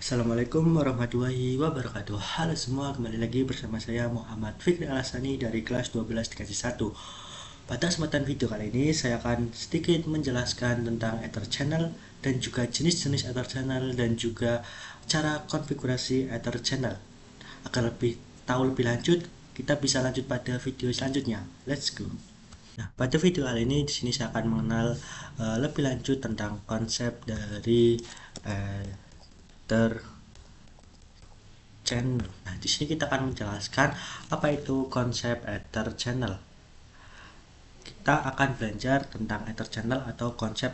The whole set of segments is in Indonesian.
Assalamualaikum warahmatullahi wabarakatuh. Halo semua, kembali lagi bersama saya Muhammad Fikri Alasani dari kelas 12 dikasih 1. Pada kesempatan video kali ini saya akan sedikit menjelaskan tentang Ether Channel dan juga jenis-jenis Ether Channel dan juga cara konfigurasi Ether Channel. Agar lebih tahu lebih lanjut, kita bisa lanjut pada video selanjutnya. Let's go. Nah, pada video kali ini di sini saya akan mengenal lebih lanjut tentang konsep dari Ether Channel. Nah, di sini kita akan menjelaskan apa itu konsep Ether Channel. Kita akan belajar tentang Ether Channel atau konsep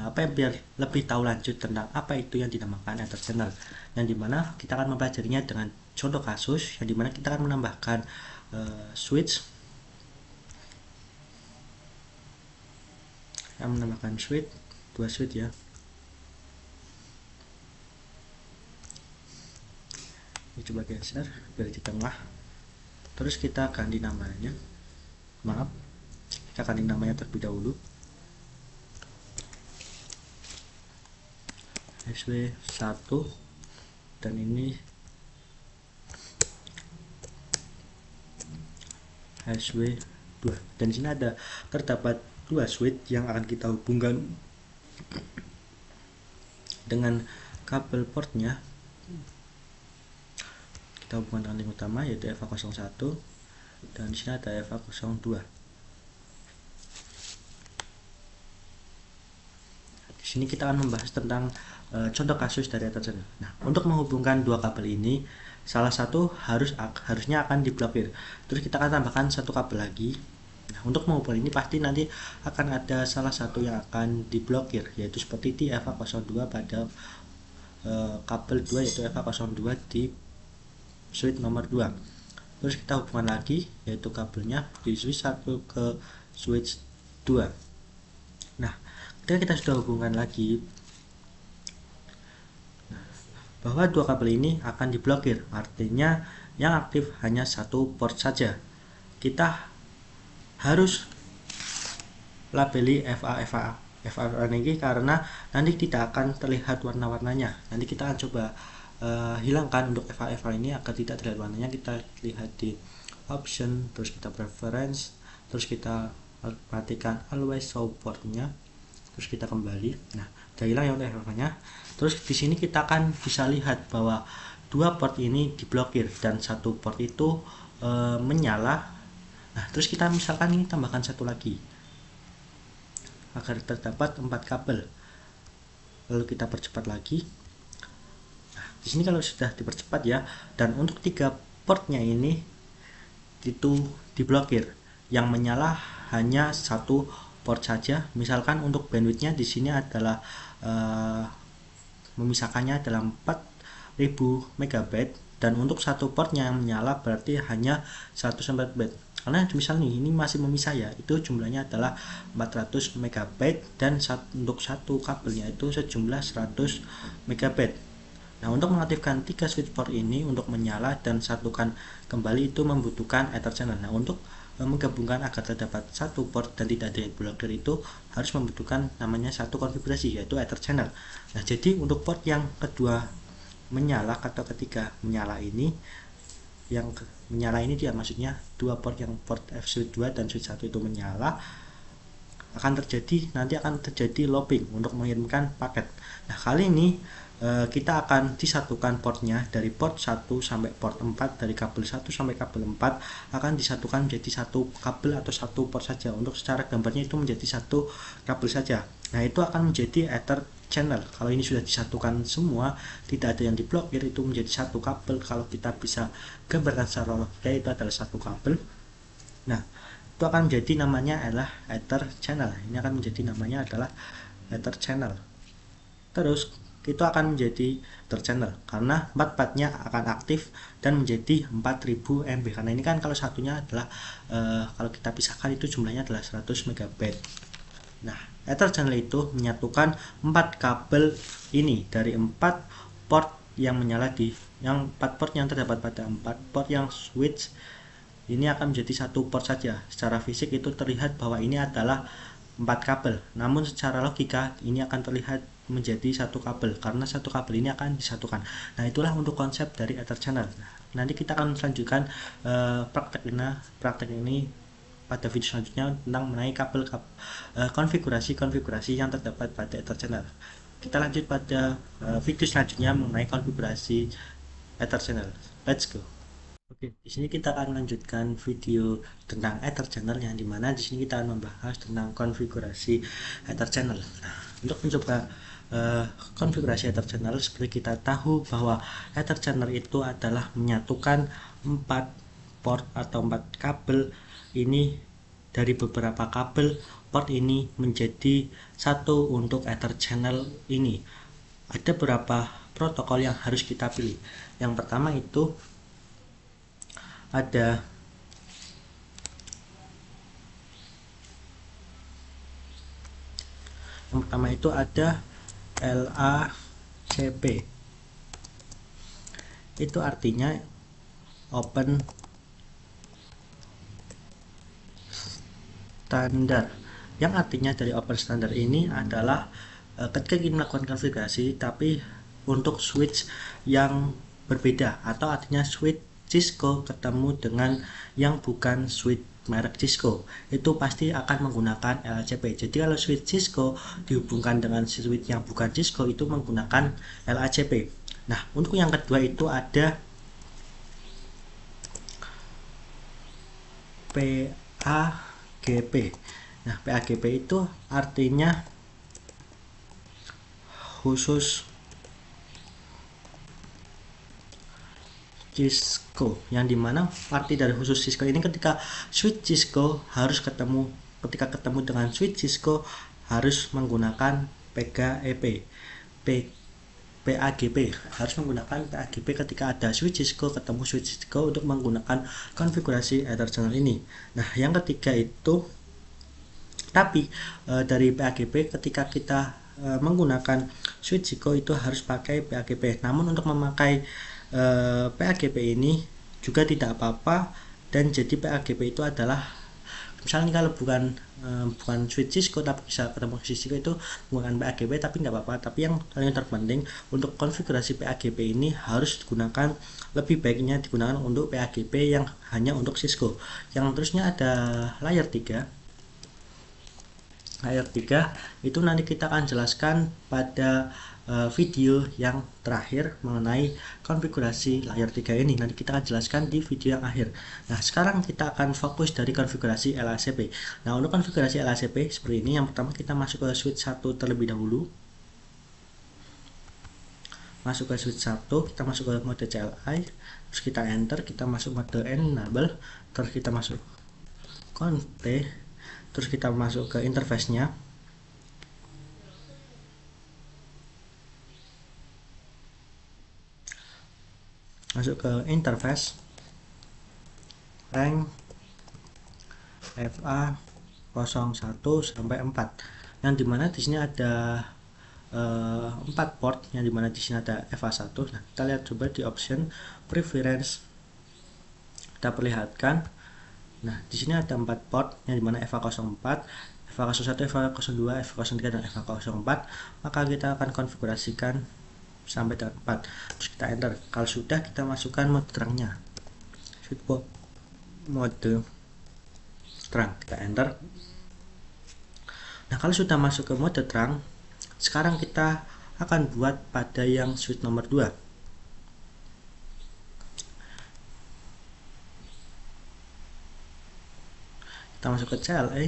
apa yang biar lebih tahu lanjut tentang apa itu yang dinamakan Ether Channel. Yang dimana kita akan mempelajarinya dengan contoh kasus yang dimana kita akan menambahkan switch, dua switch ya. Ini coba geser biar di tengah. Terus kita ganti namanya. Kita ganti namanya terlebih dahulu. SW1 dan ini SW2. Dan di sini terdapat dua switch yang akan kita hubungkan dengan kabel portnya. Kita hubungkan dengan link utama yaitu FA01 dan di sini ada FA02. Di sini kita akan membahas tentang contoh kasus dari Ether Channel. Nah, untuk menghubungkan dua kabel ini, salah satu harusnya akan diblokir. Terus kita akan tambahkan satu kabel lagi. Nah, untuk menghubungkan ini pasti nanti akan ada salah satu yang akan diblokir, yaitu seperti di FA02 pada kabel 2 yaitu FA02 di switch nomor 2. Terus kita hubungkan lagi yaitu kabelnya di switch 1 ke switch 2. Nah, ketika kita sudah hubungkan lagi, bahwa dua kabel ini akan diblokir, artinya yang aktif hanya satu port saja. Kita harus labeli FA ini karena nanti tidak akan terlihat warna-warnanya. Nanti kita akan coba hilangkan untuk FA ini agar tidak terlihat warnanya. Kita lihat di option, terus kita preference, terus kita perhatikan always show portnya, terus kita kembali. Nah, udah hilang ya untuk FA-nya. Terus di sini kita akan bisa lihat bahwa dua port ini diblokir dan satu port itu menyala. Nah, terus kita misalkan ini tambahkan satu lagi agar terdapat 4 kabel. Lalu kita percepat lagi. Nah, di sini kalau sudah dipercepat ya, dan untuk 3 portnya ini itu diblokir. Yang menyala hanya satu port saja. Misalkan untuk bandwidthnya di sini adalah memisahkannya adalah 4000 MB dan untuk satu portnya yang menyala berarti hanya 100 MB. Karena misalnya ini masih memisah ya, itu jumlahnya adalah 400 MB dan untuk satu kabelnya itu sejumlah 100 MB. Nah, untuk mengaktifkan 3 switch port ini untuk menyala dan satukan kembali itu membutuhkan Ether Channel. Nah, untuk menggabungkan agar terdapat satu port dan tidak ada blokir itu harus membutuhkan namanya satu konfigurasi yaitu Ether Channel. Nah, jadi untuk port yang kedua menyala atau ketiga menyala ini, yang menyala ini dia maksudnya dua port, yang port F switch 2 dan switch 1 itu menyala, nanti akan terjadi looping untuk mengirimkan paket. Nah, kali ini kita akan disatukan portnya dari port 1 sampai port 4, dari kabel 1 sampai kabel 4 akan disatukan menjadi satu kabel atau satu port saja. Untuk secara gambarnya itu menjadi satu kabel saja. Nah, itu akan menjadi Ether Channel. Kalau ini sudah disatukan semua, tidak ada yang diblokir, itu menjadi satu kabel. Kalau kita bisa gambarkan secara logika, itu adalah satu kabel. Nah, itu akan menjadi namanya adalah Ether Channel. Ini akan menjadi namanya adalah Ether Channel. Terus itu akan menjadi Ether Channel karena 4 partnya akan aktif dan menjadi 4000 MB. Karena ini kan kalau satunya adalah kalau kita pisahkan itu jumlahnya adalah 100 MB. Nah, Ether Channel itu menyatukan 4 kabel ini dari 4 port yang menyala yang 4 port yang terdapat pada 4 port yang switch ini akan menjadi satu port saja. Secara fisik itu terlihat bahwa ini adalah 4 kabel, namun secara logika ini akan terlihat menjadi satu kabel, karena satu kabel ini akan disatukan. Nah, itulah untuk konsep dari Ether channel. Nah, nanti kita akan melanjutkan praktek ini pada video selanjutnya tentang mengenai konfigurasi yang terdapat pada Ether channel. Kita lanjut pada video selanjutnya mengenai konfigurasi Ether channel. Let's go. Oke, di sini kita akan melanjutkan video tentang Ether channel, yang dimana di sini kita akan membahas tentang konfigurasi Ether channel. Nah, untuk mencoba konfigurasi Ether channel, seperti kita tahu bahwa Ether channel itu adalah menyatukan 4 port atau 4 kabel ini dari beberapa kabel port ini menjadi satu untuk Ether channel ini. Ada beberapa protokol yang harus kita pilih. Yang pertama itu ada LACP. Itu artinya Open Standard. Yang artinya dari Open Standard ini adalah ketika kita melakukan konfigurasi tapi untuk switch yang berbeda, atau artinya switch Cisco ketemu dengan yang bukan switch merek Cisco, itu pasti akan menggunakan LACP. Jadi kalau switch Cisco dihubungkan dengan switch yang bukan Cisco, itu menggunakan LACP. Nah, untuk yang kedua itu ada PAGP. Nah, PAGP itu artinya khusus Cisco, yang dimana arti dari khusus Cisco ini ketika switch Cisco harus ketemu dengan switch Cisco harus menggunakan PAGP, harus menggunakan PAGP ketika ada switch Cisco ketemu switch Cisco untuk menggunakan konfigurasi Ether channel ini. Nah, yang ketiga itu tapi dari PAGP ketika kita menggunakan switch Cisco itu harus pakai PAGP. Namun untuk memakai PAGP ini juga tidak apa-apa, dan jadi PAGP itu adalah misalnya kalau bukan switch Cisco tapi bisa ketemu Cisco itu menggunakan PAGP, tapi nggak apa-apa. Tapi yang paling terpenting untuk konfigurasi PAGP ini harus digunakan, lebih baiknya digunakan untuk PAGP yang hanya untuk Cisco. Yang terusnya ada layer 3. Layer 3 itu nanti kita akan jelaskan pada video yang terakhir mengenai konfigurasi layer 3 ini. Nanti kita akan jelaskan di video yang akhir. Nah, sekarang kita akan fokus dari konfigurasi LACP. Nah, untuk konfigurasi LACP seperti ini. Yang pertama kita masuk ke switch 1 terlebih dahulu. Masuk ke switch 1, kita masuk ke mode CLI, terus kita enter, kita masuk mode enable, terus kita masuk conf, terus kita masuk ke interface-nya. Masuk ke interface, rank FA 01 sampai 4, yang dimana di sini ada 4 port, yang dimana di sini ada FA1. Nah, kita lihat coba di option preference, kita perlihatkan. Nah, di sini ada 4 port, yang dimana FA04, FA01, FA02, FA03, dan FA04. Maka kita akan konfigurasikan sampai dengan 4, terus kita enter. Kalau sudah, kita masukkan mode terangnya, mode terang, kita enter. Nah, kalau sudah masuk ke mode terang, sekarang kita akan buat pada yang switch nomor 2. Kita masuk ke CLI,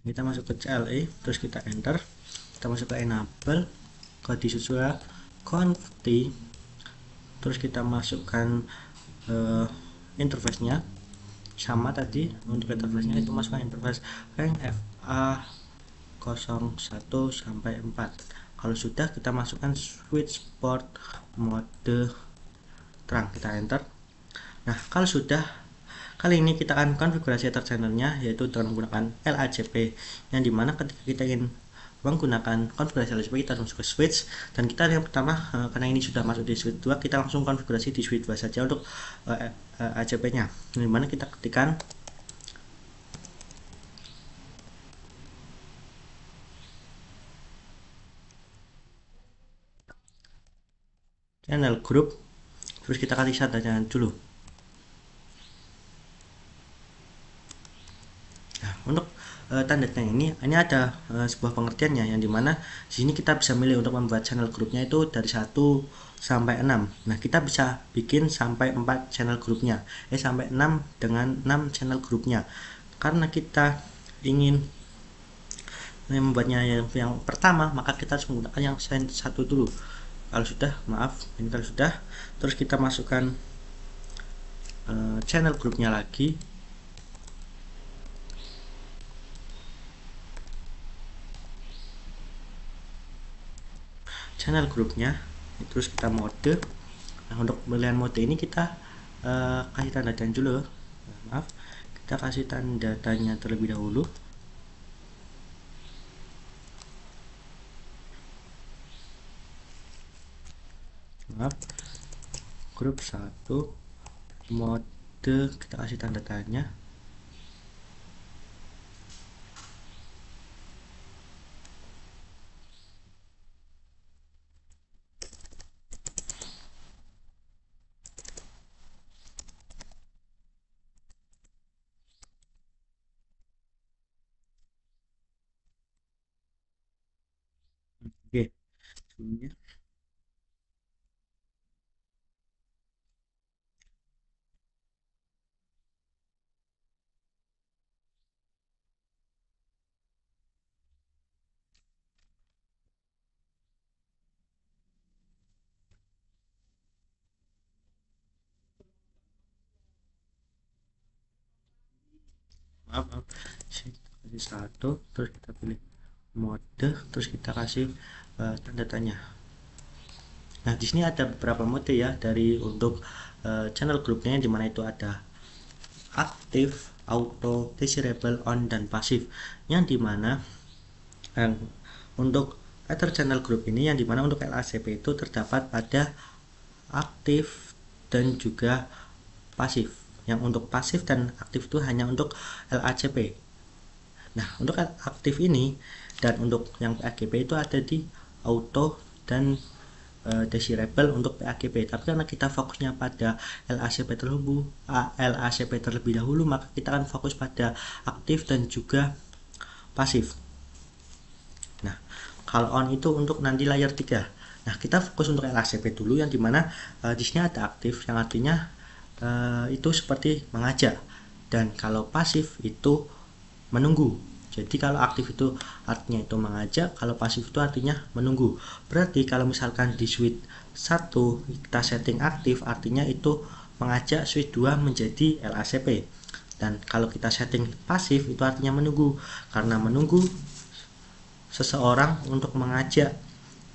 kita masuk ke CLI, terus kita enter, kita masuk ke enable, ke disusul conf-t, terus kita masukkan interface-nya sama tadi. Untuk interface-nya itu masukkan interface rank FA 01 sampai 4. Kalau sudah, kita masukkan switch port mode terang, kita enter. Nah, kalau sudah, kali ini kita akan konfigurasi Ether channel-nya yaitu dengan menggunakan LACP, yang dimana ketika kita ingin menggunakan konfigurasi LACP, kita masuk ke switch, dan kita yang pertama karena ini sudah masuk di switch 2, kita langsung konfigurasi di switch 2 saja untuk ACP nya, dimana kita ketikkan channel group, terus kita kasih tandanya dulu. Nah, untuk tandanya ini ada sebuah pengertiannya, yang dimana di sini kita bisa milih untuk membuat channel grupnya itu dari 1 sampai 6. Nah, kita bisa bikin sampai 4 channel grupnya, sampai 6 dengan 6 channel grupnya. Karena kita ingin membuatnya yang pertama, maka kita harus menggunakan yang satu dulu. Kalau sudah, ini kalau sudah, terus kita masukkan channel grupnya lagi. Channel grupnya, terus kita mode. Nah, untuk pemilihan mode ini kita kasih tanda tanya dulu. Kita kasih tanda tanya terlebih dahulu. Grup 1 mode, kita kasih tanda tanya. Oke, sebelumnya kita kasih 1, terus kita pilih mode, terus kita kasih tanda tanya. Nah, di sini ada beberapa mode ya dari untuk channel grupnya, dimana itu ada aktif, auto, desirable, on, dan pasif. Yang dimana untuk Ether channel group ini, yang dimana untuk LACP itu terdapat pada aktif dan juga pasif. Yang untuk pasif dan aktif itu hanya untuk LACP. Nah, untuk aktif ini dan untuk yang PAGP itu ada di auto dan desirable untuk PAGP. Tapi karena kita fokusnya pada LACP terlebih dahulu, maka kita akan fokus pada aktif dan juga pasif. Nah, kalau on itu untuk nanti layer 3. Nah, kita fokus untuk LACP dulu, yang dimana di sini ada aktif, yang artinya itu seperti mengajak, dan kalau pasif itu menunggu. Jadi kalau aktif itu artinya itu mengajak, kalau pasif itu artinya menunggu. Berarti kalau misalkan di switch 1 kita setting aktif, artinya itu mengajak switch 2 menjadi LACP. Dan kalau kita setting pasif, itu artinya menunggu, karena menunggu seseorang untuk mengajak.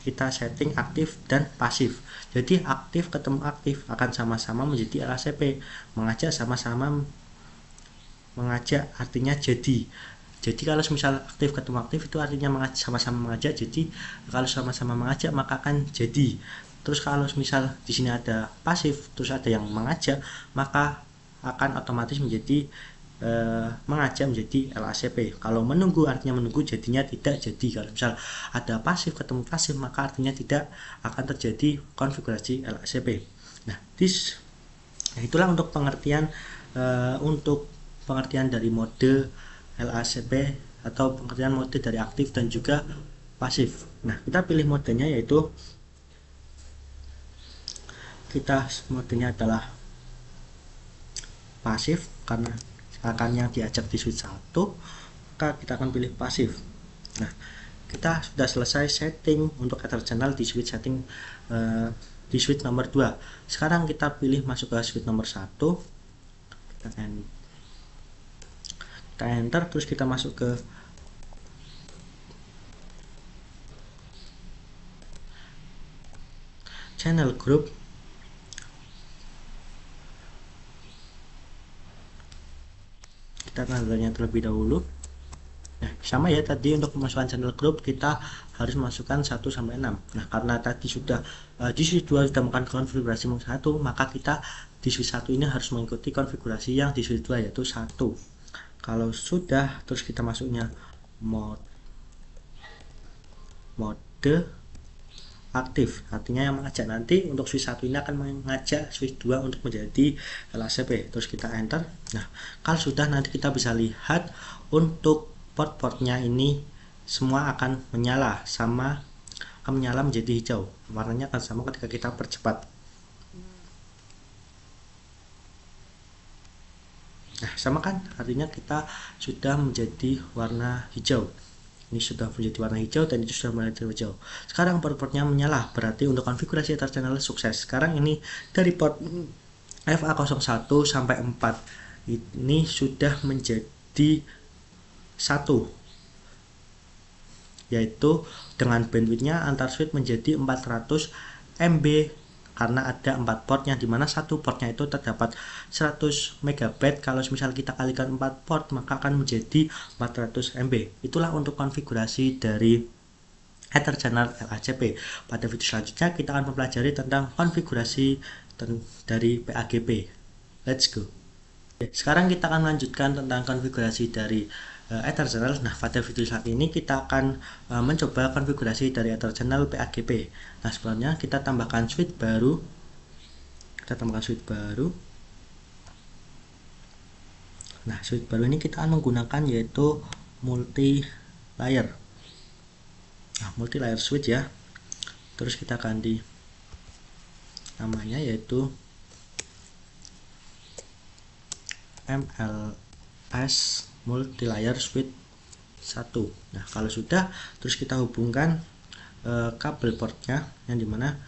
Kita setting aktif dan pasif. Jadi aktif ketemu aktif akan sama-sama menjadi LACP. Mengajak sama-sama mengajak artinya jadi. Jadi kalau misal aktif ketemu aktif itu artinya sama-sama mengajak. Jadi kalau sama-sama mengajak maka akan jadi. Terus kalau misal di sini ada pasif terus ada yang mengajak, maka akan otomatis menjadi mengajak menjadi LACP. Kalau menunggu artinya menunggu, jadinya tidak jadi. Kalau misal ada pasif ketemu pasif, maka artinya tidak akan terjadi konfigurasi LACP. Nah, itulah untuk pengertian dari mode LACP atau pengertian mode dari aktif dan juga pasif. Nah, kita pilih modenya, yaitu modenya adalah pasif, karena akan yang diajak di switch 1, maka kita akan pilih pasif. Nah, kita sudah selesai setting untuk Ether channel di switch setting di switch nomor 2. Sekarang kita pilih masuk ke switch nomor 1, kita enter, terus kita masuk ke channel group. Kita tandanya terlebih dahulu. Nah, sama ya tadi untuk memasukkan channel group kita harus masukkan 1 sampai 6. Nah, karena tadi sudah di switch 2 sudah melakukan konfigurasi 1, maka kita di switch 1 ini harus mengikuti konfigurasi yang di switch 2 yaitu 1. Kalau sudah, terus kita masuknya mode aktif, artinya yang mengajak nanti untuk switch 1 ini akan mengajak switch 2 untuk menjadi LACP. Terus kita enter. Nah, kalau sudah nanti kita bisa lihat untuk port-portnya ini semua akan menyala menjadi hijau. Warnanya akan sama ketika kita percepat. Nah, sama kan? Artinya kita sudah menjadi warna hijau. Ini sudah menjadi warna hijau dan itu sudah menjadi hijau. Sekarang port-portnya menyala, berarti untuk konfigurasi Ether channel sukses. Sekarang ini dari port FA01 sampai 4 ini sudah menjadi 1, yaitu dengan bandwidthnya antar switch menjadi 400 MB karena ada 4 port yang dimana satu portnya itu terdapat 100 MB. Kalau misal kita kalikan 4 port maka akan menjadi 400 MB. Itulah untuk konfigurasi dari Ether channel LACP. Pada video selanjutnya kita akan mempelajari tentang konfigurasi dari PAGP. Let's go. Sekarang kita akan lanjutkan tentang konfigurasi dari Ether channel. Nah, pada video saat ini kita akan mencoba konfigurasi dari Ether channel PAGP. Nah, sebelumnya kita tambahkan switch baru. Nah, switch baru ini kita akan menggunakan yaitu multi layer. Nah, multi layer switch ya. Terus kita ganti namanya yaitu MLS multilayer switch 1. Nah, kalau sudah terus kita hubungkan kabel portnya yang dimana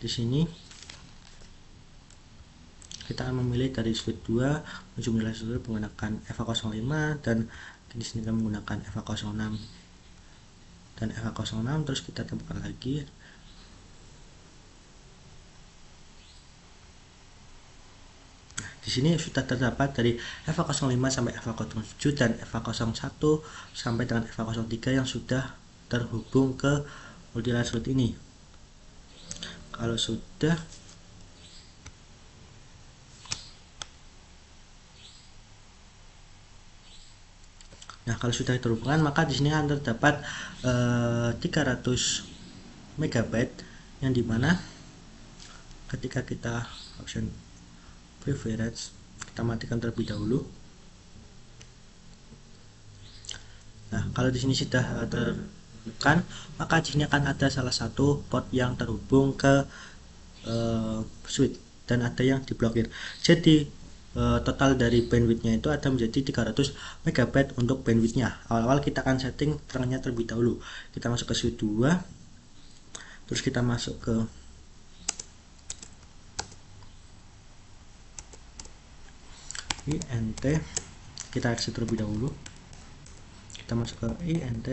di sini kita akan memilih dari switch 2 menuju multilayer switch menggunakan FA05 dan di sini kita menggunakan FA06 dan FA06, terus kita tambahkan lagi. Di sini sudah terdapat dari FA05 sampai FA07 dan FA01 sampai dengan FA03 yang sudah terhubung ke multilayer switch ini. Kalau sudah, nah kalau sudah terhubungan maka di sini akan terdapat 300 MB yang dimana ketika kita option preference kita matikan terlebih dahulu. Nah, kalau di sini sudah terbuka, maka di sini akan ada salah satu port yang terhubung ke switch dan ada yang diblokir. Jadi total dari bandwidthnya itu ada menjadi 300 MB untuk bandwidthnya. Awal-awal kita akan setting terangnya terlebih dahulu. Kita masuk ke switch 2, terus kita masuk ke INT, kita exit terlebih dahulu. Kita masuk ke INT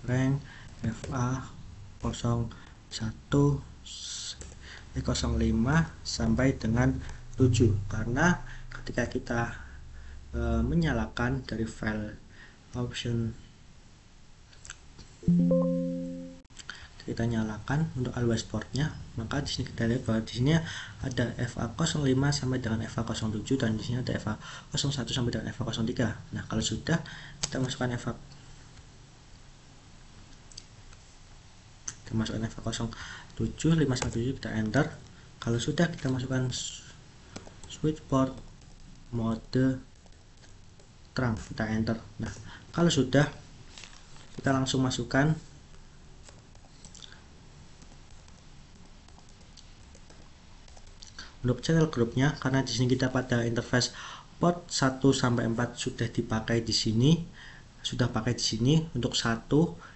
rank FA01 05 sampai dengan 7, karena ketika kita menyalakan dari file option kita nyalakan untuk always portnya, maka di sini kita lihat bahwa di sini ada FA05 sampai dengan FA07 dan di sini ada FA01 sampai dengan FA03. Nah, kalau sudah kita masukkan FA07 5 sampai 7, kita enter. Kalau sudah kita masukkan switch port mode terang, kita enter. Nah, kalau sudah kita langsung masukkan untuk channel grupnya, karena di sini kita pada interface port 1 sampai 4 sudah dipakai di sini, untuk 1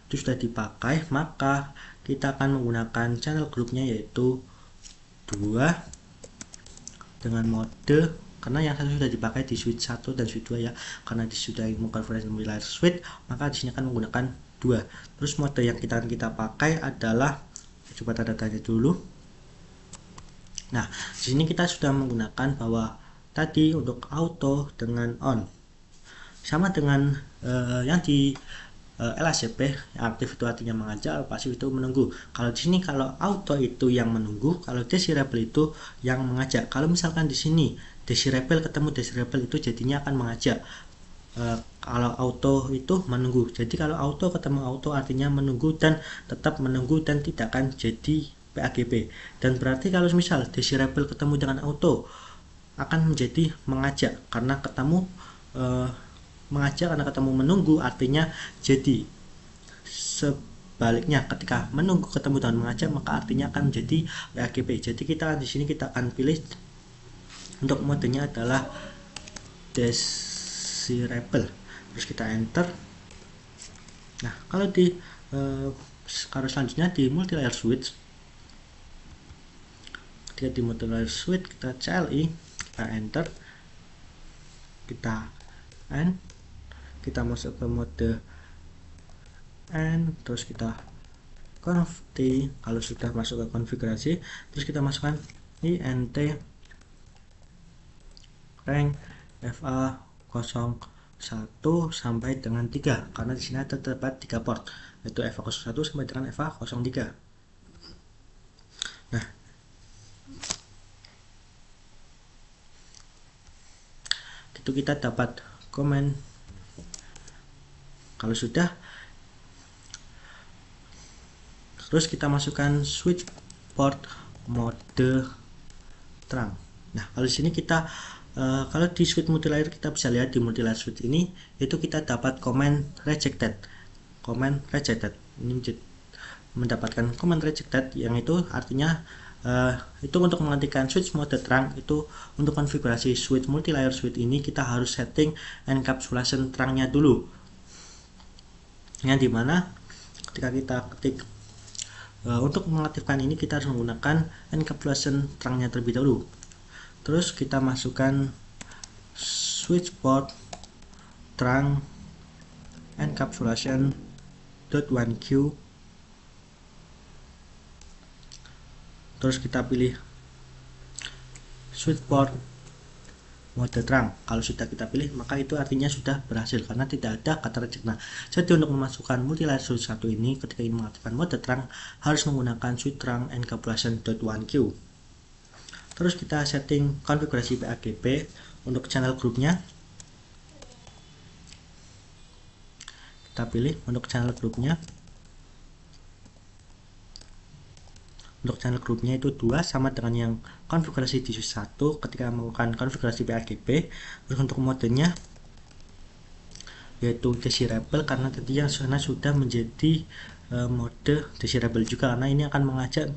itu sudah dipakai, maka kita akan menggunakan channel grupnya yaitu 2 dengan mode, karena yang satu sudah dipakai di switch 1 dan switch 2 ya, karena di sudah mengkonversi multilayer switch, maka di sini akan menggunakan 2. Terus mode yang kita pakai adalah, coba tanda tanya dulu. Nah, di sini kita sudah menggunakan bahwa tadi untuk auto dengan on. Sama dengan yang di LACP, yang aktif itu artinya mengajak, pasif itu menunggu. Kalau di sini kalau auto itu yang menunggu, kalau desirable itu yang mengajak. Kalau misalkan di sini desirable ketemu desirable itu jadinya akan mengajak. Kalau auto itu menunggu. Jadi kalau auto ketemu auto artinya menunggu dan tetap menunggu dan tidak akan jadi PAGP. Dan berarti kalau misal desirable ketemu dengan auto akan menjadi mengajak karena ketemu mengajak karena ketemu menunggu artinya jadi. Sebaliknya ketika menunggu ketemu dengan mengajak maka artinya akan menjadi PAGP. Jadi kita di sini kita akan pilih untuk modenya adalah desirable. Terus kita enter. Nah, kalau di kalau selanjutnya di multi layer switch, ketika di multi layer switch kita CLI, kita enter, kita N, kita masuk ke mode N, terus kita conf T. Kalau sudah masuk ke konfigurasi, terus kita masukkan int rank FA 01 sampai dengan 3 karena di sini terdapat 3 port, yaitu FA 01 sampai dengan FA 03. Nah, itu kita dapat komen. Kalau sudah, terus kita masukkan switch port mode terang. Nah, kalau di sini kita kalau di switch multilayer kita bisa lihat di multilayer switch ini itu kita dapat comment rejected. Comment rejected. Ini mendapatkan comment rejected yang itu artinya itu untuk menghentikan switch mode terang. Itu untuk konfigurasi switch multilayer switch ini kita harus setting encapsulation terangnya dulu, yang dimana ketika kita ketik untuk mengaktifkan ini kita harus menggunakan encapsulation terangnya terlebih dahulu. Terus kita masukkan switch port terang encapsulation .1q. Terus kita pilih switch port mode terang. Kalau sudah kita pilih maka itu artinya sudah berhasil karena tidak ada kata reject. Nah, jadi untuk memasukkan multilayer switch 1 ini ketika ingin mengaktifkan mode terang harus menggunakan switch terang encapsulation .1q. Terus kita setting konfigurasi PAGP untuk channel grupnya. Kita pilih untuk channel grupnya. Untuk channel grupnya itu 2 sama dengan yang konfigurasi di switch 1 ketika melakukan konfigurasi PAGP. Terus untuk modenya yaitu desirable karena tadi yang sana sudah menjadi mode desirable juga karena ini akan mengajak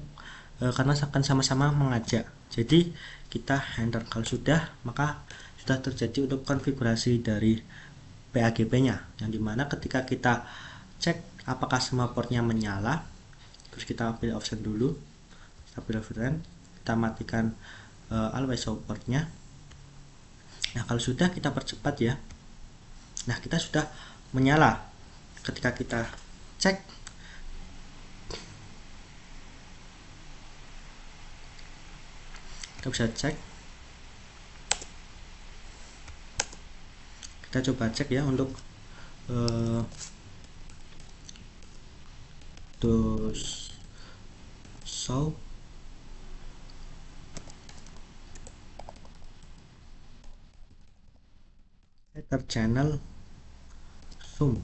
karena akan sama-sama mengajak. Jadi kita enter. Kalau sudah maka sudah terjadi untuk konfigurasi dari PAGP nya, yang dimana ketika kita cek apakah semua portnya menyala, terus kita pilih option dulu, kita pilih option, kita matikan always show portnya. Nah, kalau sudah kita percepat ya. Nah, kita sudah menyala. Ketika kita cek kita bisa cek, kita coba cek ya untuk show ether channel zoom.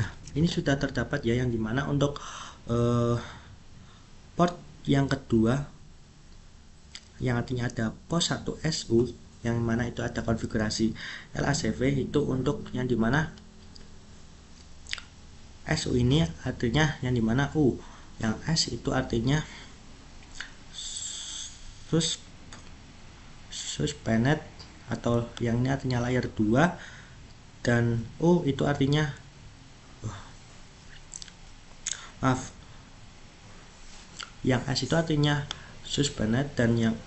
Nah, ini sudah terdapat ya, yang dimana untuk port yang kedua yang artinya ada pos 1 SU yang mana itu ada konfigurasi LACV itu untuk yang dimana SU ini artinya yang dimana U, yang S itu artinya suspended atau yang ini artinya layer 2 dan U itu artinya yang S itu artinya suspended dan yang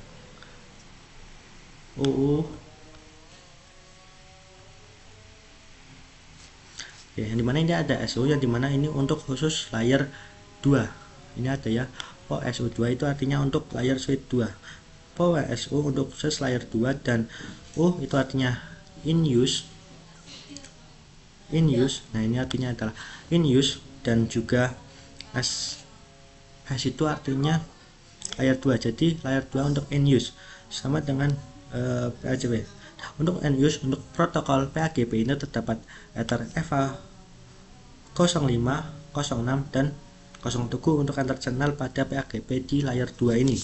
ya, yang dimana ini ada SU yang dimana ini untuk khusus layer 2. Ini ada ya POSU2 itu artinya untuk layer switch 2, POSU untuk khusus layer 2 dan itu artinya in use in use. Nah, ini artinya adalah in use, dan juga S itu artinya layer 2. Jadi layer 2 untuk in use sama dengan PAGP. Untuk in use, untuk protokol PAGP ini terdapat Ether EVA 05, 06, dan 07 untuk antar channel pada PAGP di layer 2 ini.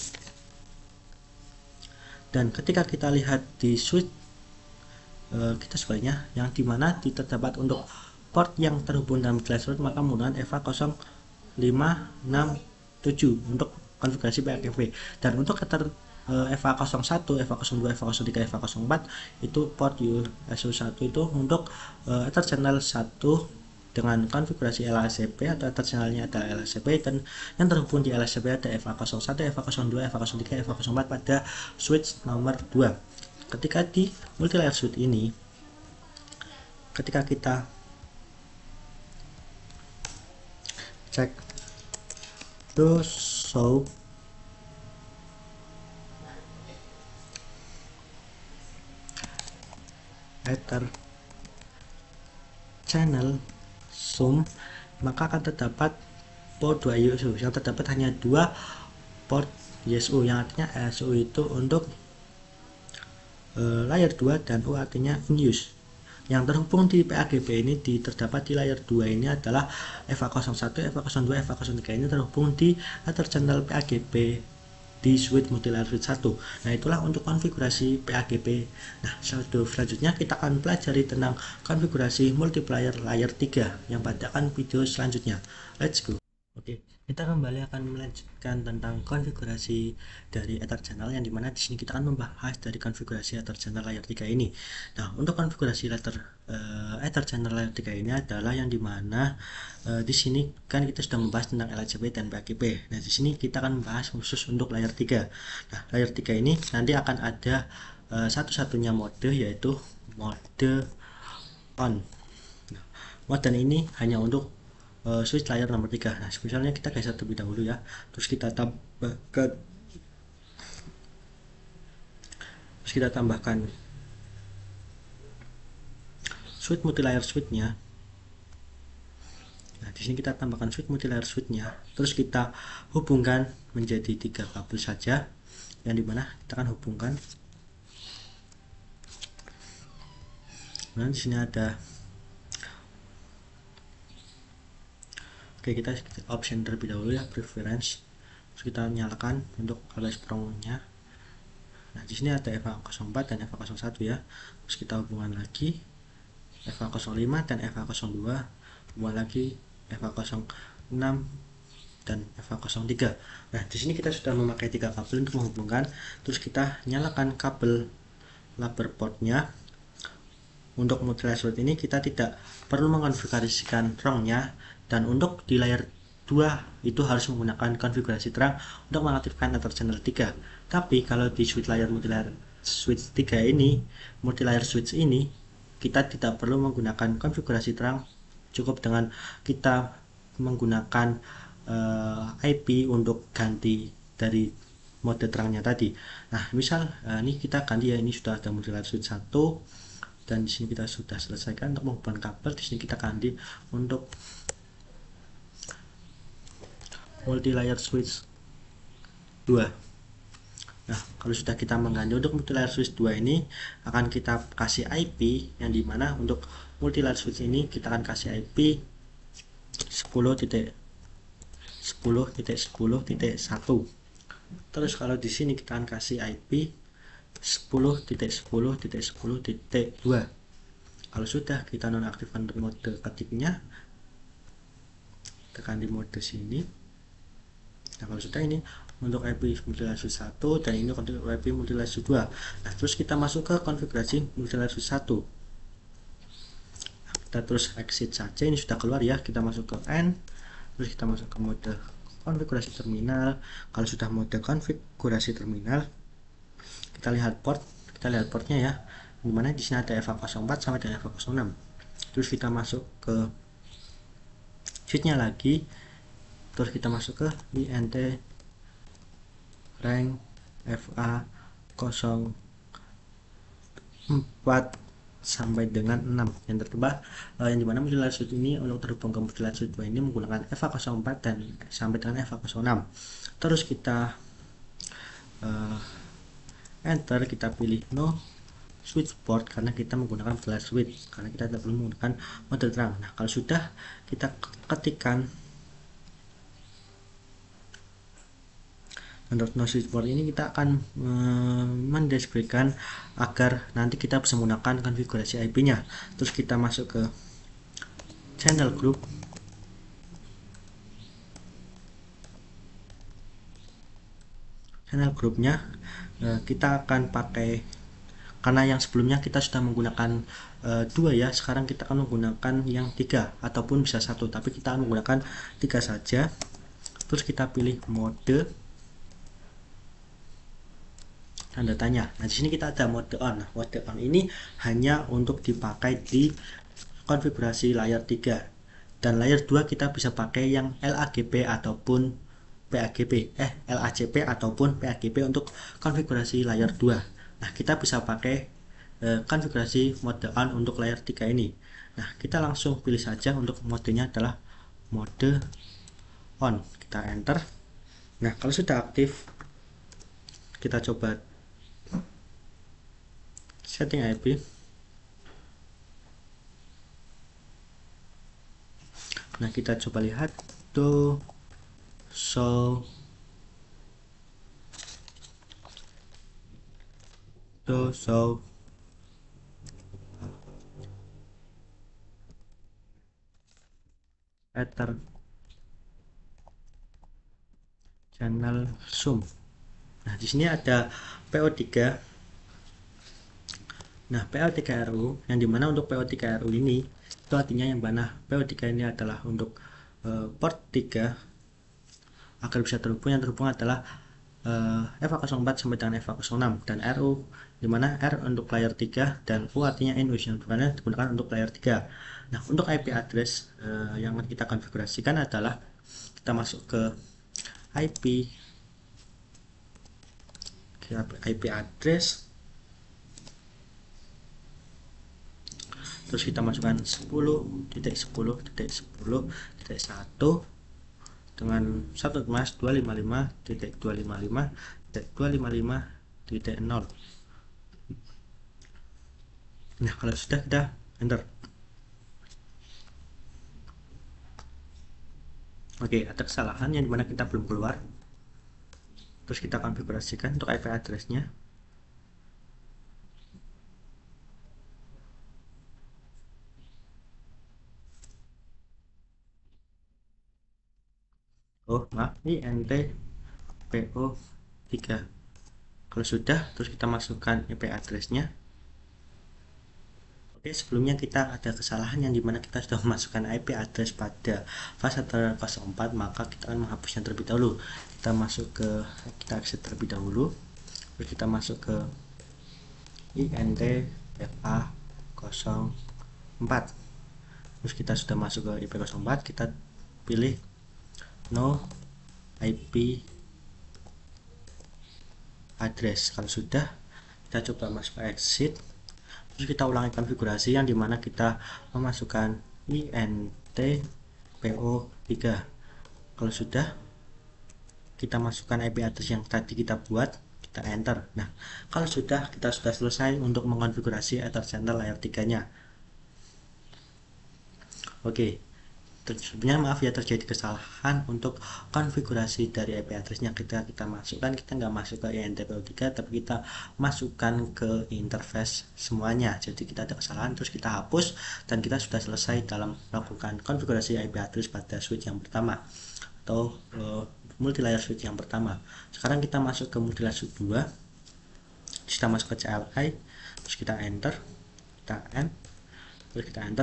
Dan ketika kita lihat di switch kita sebaliknya, yang dimana terdapat untuk port yang terhubung dalam glass road, maka menggunakan EVA 0567 untuk konfigurasi PAGP. Dan untuk Ether EVA 01, EVA 02, EVA 03, EVA 04 itu port SU1 itu untuk Ether channel 1 dengan konfigurasi LSCP atau Ether channelnya ada LSCP, dan yang terhubung di LSCP ada EVA 01, EVA 02, EVA 03, EVA 04 pada switch nomor 2. Ketika di multi-layer switch ini, ketika kita cek to show Ether channel sum, maka akan terdapat port 2 YSU, yang terdapat hanya 2 port YSU, yang artinya YSU itu untuk layer 2 dan U artinya in use. Yang terhubung di PAGP ini terdapat di layer 2 ini adalah EVA 01, EVA 02, EVA 03 ini terhubung di Ether channel PAGP di switch multi-layer switch 1. Nah, itulah untuk konfigurasi PAGP. Nah, selanjutnya kita akan pelajari tentang konfigurasi multiplayer layer 3 yang pada video selanjutnya. Let's go. Oke, kita kembali akan melanjutkan tentang konfigurasi dari Ether channel, yang dimana di sini kita akan membahas dari konfigurasi Ether channel layer 3 ini. Nah, untuk konfigurasi Ether channel layer 3 ini adalah yang dimana di sini kan kita sudah membahas tentang LSCP dan PAGP. Nah, di sini kita akan membahas khusus untuk layer 3. Nah, layer 3 ini nanti akan ada satu-satunya mode, yaitu mode on. Nah, mode ini hanya untuk switch layer nomor 3. Nah, misalnya kita geser terlebih dahulu ya, terus kita tambahkan switch multilayer switch-nya. Nah, di sini kita tambahkan switch multilayer switch-nya, terus kita hubungkan menjadi 3 kabel saja, yang dimana kita akan hubungkan. Nah, di sini ada, oke, kita option terlebih dahulu ya, preference, terus kita nyalakan untuk garis prongnya. Nah, di sini ada EVA 04 dan EVA 01 ya, terus kita hubungan lagi EVA 05 dan EVA 02, hubungan lagi EVA 06 dan EVA 03. Nah, di sini kita sudah memakai 3 kabel untuk menghubungkan, terus kita nyalakan kabel label portnya. Untuk multi-layer switch ini kita tidak perlu mengonfigurasikan ROM-nya, dan untuk di layer 2 itu harus menggunakan konfigurasi terang untuk mengaktifkan Ether channel 3. Tapi kalau di switch layer multi-layer switch 3 ini, multi-layer switch ini, kita tidak perlu menggunakan konfigurasi terang, cukup dengan kita menggunakan IP untuk ganti dari mode terangnya tadi. Nah, misal ini kita ganti ya, ini sudah ada multi-layer switch 1, dan di sini kita sudah selesaikan untuk menghubungkan kabel. Di sini kita ganti untuk multi-layer switch 2. Nah, kalau sudah kita mengganti untuk multi-layer switch 2 ini, akan kita kasih IP, yang dimana untuk multi-layer switch ini kita akan kasih IP 10.10.10.1. Terus kalau di sini kita akan kasih IP 10.10.10.2. Kalau sudah kita nonaktifkan mode ketiknya, tekan di mode sini. Nah, kalau sudah, ini untuk IP multi-layer switch 1 dan ini untuk IP multi-layer switch 2. Nah, terus kita masuk ke konfigurasi multi-layer switch 1. Nah, kita terus exit saja, ini sudah keluar ya. Kita masuk ke N, terus kita masuk ke mode konfigurasi terminal. Kalau sudah mode konfigurasi terminal, kita lihat portnya ya, dimana di sini ada EVA 04 sama dengan EVA 06. Terus kita masuk ke switchnya lagi, terus kita masuk ke INT rank FA 04 sampai dengan 6 yang tertebak, yang dimana multilayer switch ini untuk terhubung ke multilayer switch 2 ini menggunakan FA04 dan sampai dengan FA06. Terus kita enter, kita pilih no switch port karena kita menggunakan multilayer switch, karena kita tidak perlu menggunakan mode terang. Nah, kalau sudah kita ketikkan untuk no switch port ini, kita akan mendeskripsikan agar nanti kita bisa menggunakan konfigurasi IP nya. Terus kita masuk ke channel group, channel groupnya kita akan pakai, karena yang sebelumnya kita sudah menggunakan 2 ya, sekarang kita akan menggunakan yang 3 ataupun bisa 1, tapi kita akan menggunakan 3 saja. Terus kita pilih mode, tanda tanya. Nah, di sini kita ada mode on. Nah, mode on ini hanya untuk dipakai di konfigurasi layer 3, dan layer 2 kita bisa pakai yang LAGP ataupun PAGP, LACP ataupun PAGP untuk konfigurasi layer 2. Nah, kita bisa pakai konfigurasi mode on untuk layer 3 ini. Nah, kita langsung pilih saja untuk modenya adalah mode on. Kita enter. Nah, kalau sudah aktif, kita coba setting IP. Nah, kita coba lihat do show ether channel zoom. Nah, di sini ada PO3. Nah, PO3RU, yang dimana untuk PO3RU ini itu artinya yang mana PO3 ini adalah untuk port 3 agar bisa terhubung. Yang terhubung adalah FA04 sampai dengan FA06, dan RU dimana R untuk layer 3 dan U artinya in use, yang digunakan untuk layer 3. Nah, untuk IP address yang kita konfigurasikan adalah kita masuk ke IP address, terus kita masukkan 10.10.10.1 dengan 1.255.255.255.0. Nah, kalau sudah, kita enter. Oke, ada kesalahan yang dimana kita belum keluar. Terus kita konfigurasikan untuk IP address-nya. Oh, maaf, INT PO3. Kalau sudah, terus kita masukkan IP address-nya. Oke, sebelumnya kita ada kesalahan yang dimana kita sudah memasukkan IP address pada fase 04, maka kita akan menghapusnya terlebih dahulu. Kita exit terlebih dahulu, terus kita masuk ke INT FA04. Terus kita sudah masuk ke IP04, kita pilih no IP address. Kalau sudah, kita coba masuk ke exit. Terus kita ulangi konfigurasi yang dimana kita memasukkan INT PO3. Kalau sudah, kita masukkan IP address yang tadi kita buat, kita enter. Nah, kalau sudah, kita sudah selesai untuk mengonfigurasi Ether channel layer 3 nya. Oke, sebelumnya maaf ya, terjadi kesalahan untuk konfigurasi dari IP address-nya. Kita masukkan, kita nggak masuk ke INTPO3, tapi kita masukkan ke interface semuanya. Jadi kita ada kesalahan, terus kita hapus, dan kita sudah selesai dalam melakukan konfigurasi IP address pada switch yang pertama atau multilayer switch yang pertama. Sekarang kita masuk ke multilayer switch 2. Kita masuk ke CLI, terus kita enter,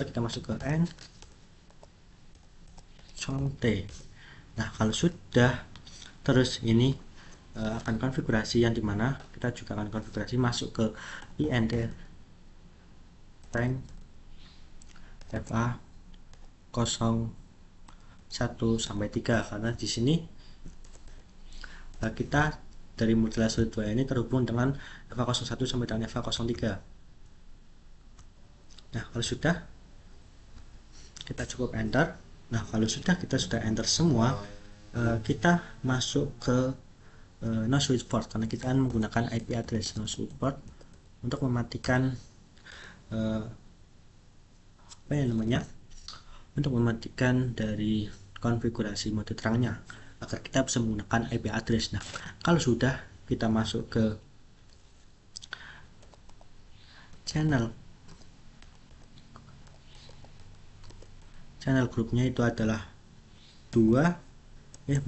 kita masuk ke N T. Nah, kalau sudah, terus ini akan konfigurasi yang dimana kita juga akan konfigurasi masuk ke INT rank FA01 sampai 3, karena di sini kita dari multilayer switch 2 ini terhubung dengan FA01 sampai dengan FA03. Nah, kalau sudah, kita cukup enter. Nah, kalau kita sudah enter semua, kita masuk ke no switch port, karena kita akan menggunakan IP address no switch port untuk mematikan apa ya namanya, untuk mematikan dari konfigurasi mode terangnya agar kita bisa menggunakan IP address. Nah, kalau sudah, kita masuk ke channel grupnya, itu adalah 2,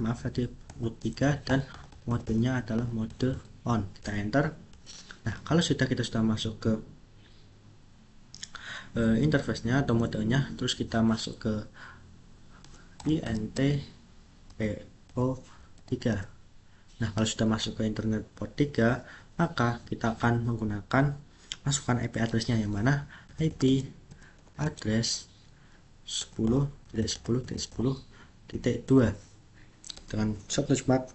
maaf tadi grup 3, dan modenya adalah mode on. Kita enter. Nah, kalau kita sudah masuk ke interface-nya atau modenya, terus kita masuk ke INTPO3. Nah, kalau sudah masuk ke internet port 3, maka kita akan menggunakan masukkan IP address-nya, yang mana IP address 10.10.10.2 dengan subnetmark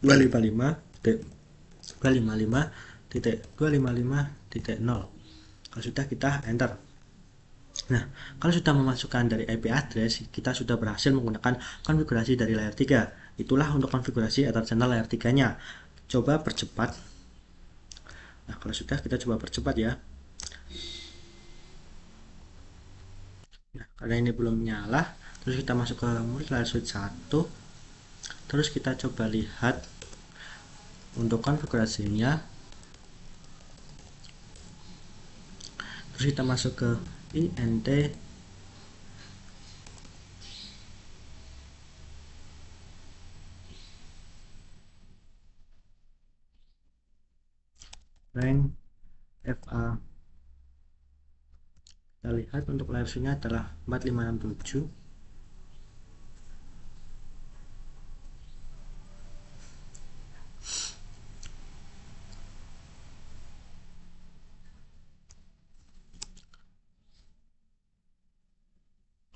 255.255.255.0. Kalau sudah, kita enter. Nah, kalau sudah memasukkan dari IP address, kita sudah berhasil menggunakan konfigurasi dari layer 3. Itulah untuk konfigurasi Ether channel layer 3-nya. Coba percepat. Nah, kalau sudah, kita coba percepat ya. Nah, karena ini belum nyala, terus kita masuk ke multi layer switch 1. Terus kita coba lihat untuk konfigurasinya. Terus kita masuk ke INT rank FA. Kita lihat untuk layer switch-nya adalah 4567.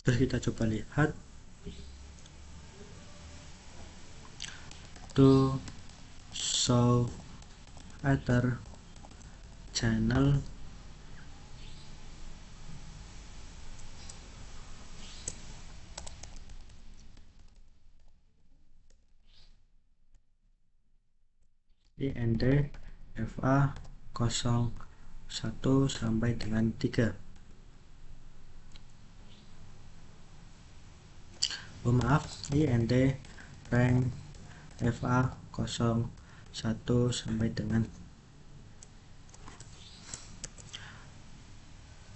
Terus kita coba lihat to show Ether channel INT FA 01 sampai dengan 3. Maaf, INT rank FA 01 sampai dengan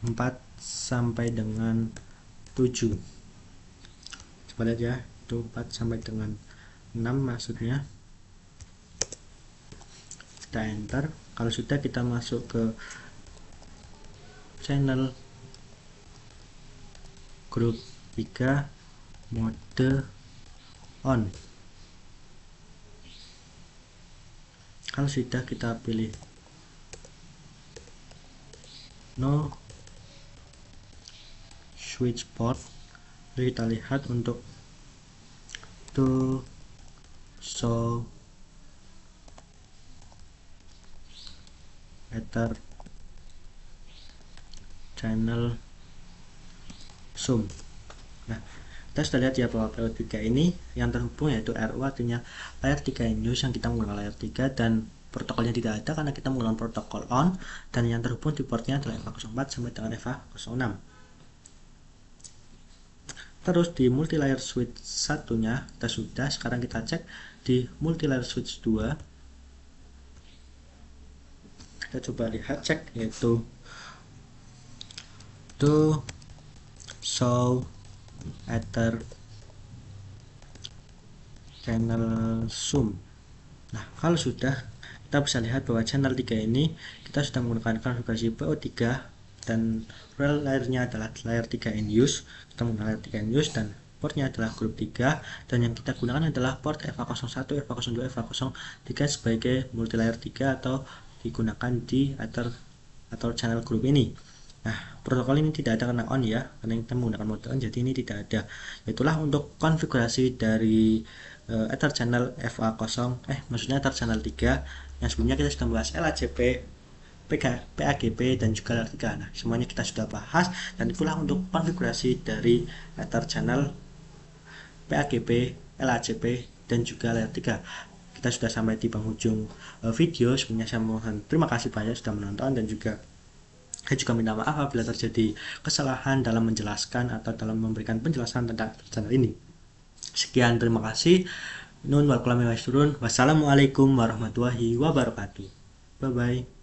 4 sampai dengan 7. Coba lihat ya, itu 4 sampai dengan 6 maksudnya. Kita enter. Kalau sudah, kita masuk ke channel grup 3 mode on. Kalau sudah, kita pilih no switch port. Kita lihat untuk to show Ether channel zoom. Nah, kita sudah lihat ya bahwa layer 3 ini yang terhubung yaitu RU, artinya layer 3 in use, yang kita menggunakan layer 3, dan protokolnya tidak ada karena kita menggunakan protokol on, dan yang terhubung di portnya adalah FA04 sampai dengan FA06. Terus di multi layer switch satunya kita sudah. Sekarang kita cek di multi layer switch 2. Kita coba lihat, cek, yaitu to show Ether channel zoom. Nah, kalau sudah, kita bisa lihat bahwa channel 3 ini kita sudah menggunakan konfigurasi PO3, dan real layernya adalah layer 3 in use. Kita menggunakan layer 3 in use, dan portnya adalah grup 3, dan yang kita gunakan adalah port FA01, FA02, FA03 sebagai multi layer 3 atau digunakan di Ether atau channel grup ini. Nah, protokol ini tidak ada karena on ya, karena kita menggunakan mode on, jadi ini tidak ada. Itulah untuk konfigurasi dari Ether channel FA0, maksudnya Ether channel 3, yang sebelumnya kita sudah membahas LACP PAGP dan juga layer 3. Nah, semuanya kita sudah bahas, dan itulah untuk konfigurasi dari Ether channel PAGP, LACP, dan juga layer 3. Kita sudah sampai di penghujung video. Sebenarnya saya mohon terima kasih banyak sudah menonton, dan juga saya juga minta maaf apabila terjadi kesalahan dalam menjelaskan atau dalam memberikan penjelasan tentang channel ini. Sekian, terima kasih. Nun wal qalami wasturun. Wassalamualaikum warahmatullahi wabarakatuh. Bye bye.